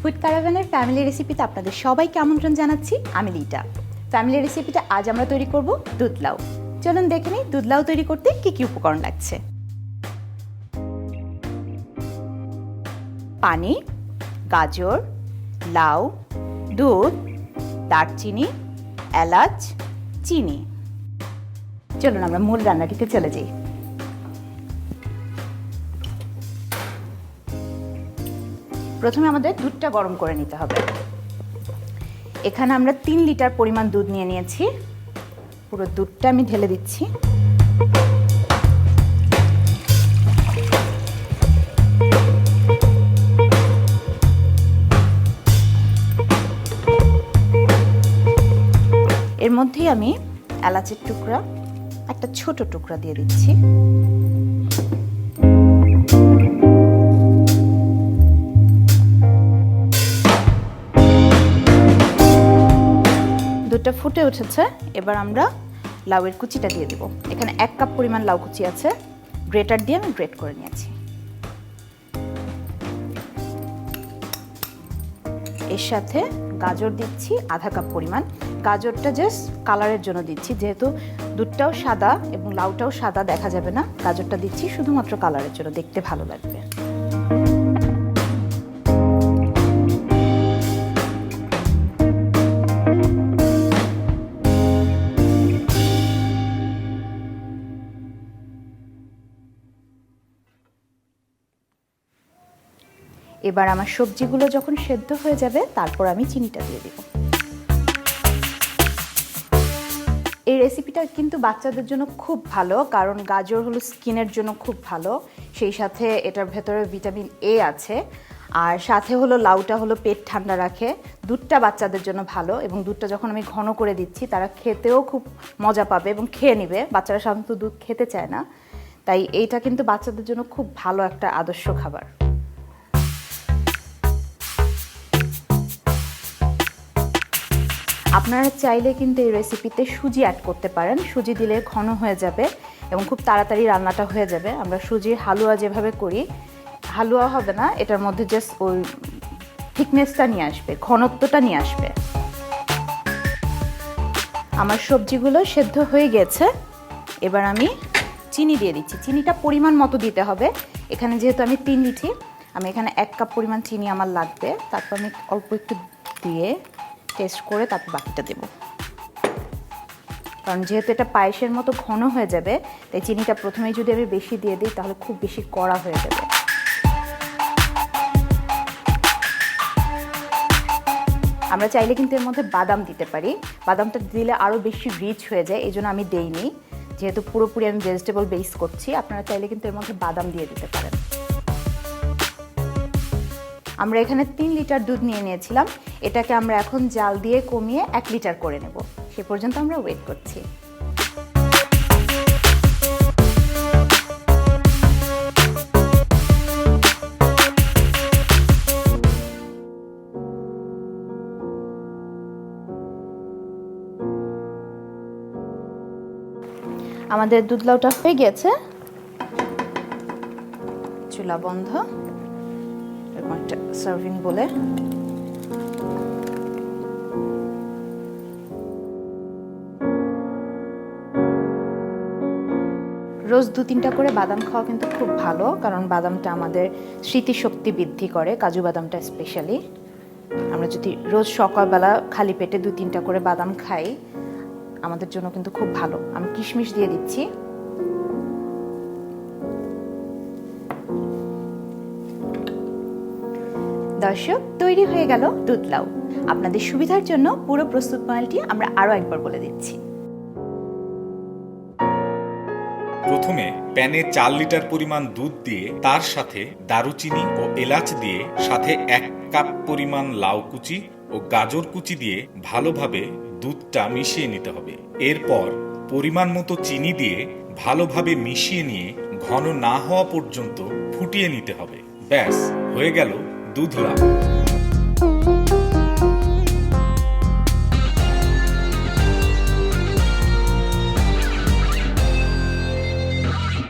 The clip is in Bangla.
ফুড ক্যারাভানের ফ্যামিলি রেসিপিতে আপনাদের সবাইকে আমন্ত্রণ জানাচ্ছি। আমি লিটা। ফ্যামিলি রেসিপিটা আজ আমরা তৈরি করব দুধ লাউ। চলুন দেখে নিই দুধ লাউ তৈরি করতে কী কী উপকরণ লাগছে। পানি, গাজর, লাউ, দুধ, দারচিনি, এলাচ, চিনি। চলুন আমরা মূল রান্নাটিতে চলে যাই। প্রথমে আমাদের দুধটা গরম করে নিতে হবে। এখানে আমরা 3 লিটার পরিমাণ দুধ নিয়ে নিয়েছি। পুরো দুধটা আমি ঢেলে দিচ্ছি। এর মধ্যেই আমি এলাচের টুকরা, একটা ছোট টুকরা দিয়ে দিচ্ছি। দুধটা ফুটে উঠেছে, এবার আমরা লাউয়ের কুচিটা দিয়ে দেব। এখানে 1 কাপ পরিমাণ লাউ কুচি আছে, গ্রেটার দিয়ে আমি গ্রেট করে নিয়েছি। এর সাথে গাজর দিচ্ছি আধা কাপ পরিমাণ। গাজরটা জাস্ট কালারের জন্য দিচ্ছি, যেহেতু দুধটাও সাদা এবং লাউটাও সাদা দেখা যাবে না। গাজরটা দিচ্ছি শুধুমাত্র কালারের জন্য, দেখতে ভালো লাগবে। এবার আমার সবজিগুলো যখন সেদ্ধ হয়ে যাবে তারপর আমি চিনিটা দিয়ে দেব। এই রেসিপিটা কিন্তু বাচ্চাদের জন্য খুব ভালো, কারণ গাজর হলো স্কিনের জন্য খুব ভালো, সেই সাথে এটার ভেতরে ভিটামিন এ আছে, আর সাথে হলো লাউটা হলো পেট ঠান্ডা রাখে। দুধটা বাচ্চাদের জন্য ভালো, এবং দুধটা যখন আমি ঘন করে দিচ্ছি তারা খেতেও খুব মজা পাবে এবং খেয়ে নেবে। বাচ্চারা সাধারণত দুধ খেতে চায় না, তাই এইটা কিন্তু বাচ্চাদের জন্য খুব ভালো একটা আদর্শ খাবার। আপনারা চাইলে কিন্তু এই রেসিপিতে সুজি অ্যাড করতে পারেন। সুজি দিলে ঘন হয়ে যাবে এবং খুব তাড়াতাড়ি রান্নাটা হয়ে যাবে। আমরা সুজির হালুয়া যেভাবে করি, হালুয়া হবে না, এটার মধ্যে জাস্ট ওই থিকনেসটা নিয়ে আসবে, ঘনত্বটা নিয়ে আসবে। আমার সবজিগুলো সেদ্ধ হয়ে গেছে, এবার আমি চিনি দিয়ে দিচ্ছি। চিনিটা পরিমাণ মতো দিতে হবে। এখানে যেহেতু আমি 3 লিটার, আমি এখানে 1 কাপ পরিমাণ চিনি আমার লাগবে। তারপর আমি অল্প একটু দিয়ে টেস্ট করে তারপর বাকিটা দেব, কারণ যেহেতু এটা পায়েসের মতো ঘন হয়ে যাবে, তাই চিনিটা প্রথমেই যদি আমি বেশি দিয়ে দিই তাহলে খুব বেশি কড়া হয়ে যাবে। আমরা চাইলে কিন্তু এর মধ্যে বাদাম দিতে পারি। বাদামটা দিলে আরও বেশি রিচ হয়ে যায়, এই জন্য আমি দেইনি। যেহেতু পুরোপুরি আমি ভেজিটেবল বেস করছি, আপনারা চাইলে কিন্তু এর মধ্যে বাদাম দিয়ে দিতে পারেন। আমরা এখানে 3 লিটার দুধ নিয়ে নিয়েছিলাম। এটাকে আমরা এখন জাল দিয়ে কমিয়ে 1 লিটার করে নেব। সে পর্যন্ত আমরা ওয়েট করছি। আমাদের দুধ লাউটা হয়ে গেছে। চুলা বন্ধ। একটা সার্ভিং বলে রোজ 2-3টা করে বাদাম খাওয়া কিন্তু খুব ভালো, কারণ বাদামটা আমাদের স্মৃতিশক্তি বৃদ্ধি করে, কাজু বাদামটা স্পেশালি। আমরা যদি রোজ সকালবেলা খালি পেটে 2-3টা করে বাদাম খাই, আমাদের জন্য কিন্তু খুব ভালো। আমি কিশমিশ দিয়ে দিচ্ছি। দর্শক, তৈরি হয়ে গেল দুধ লাউ। আপনাদের সুবিধার জন্য পুরো প্রস্তুত প্রণালীটি আমরা আরও একবার বলে দিচ্ছি। প্রথমে প্যানে 4 লিটার পরিমাণ দুধ দিয়ে তার সাথে দারুচিনি ও এলাচ দিয়ে, সাথে 1 কাপ পরিমাণ লাউ কুচি ও গাজর কুচি দিয়ে ভালোভাবে দুধটা মিশিয়ে নিতে হবে। এরপর পরিমাণ মতো চিনি দিয়ে ভালোভাবে মিশিয়ে নিয়ে ঘন না হওয়া পর্যন্ত ফুটিয়ে নিতে হবে। ব্যাস, হয়ে গেল দুধ লাউ।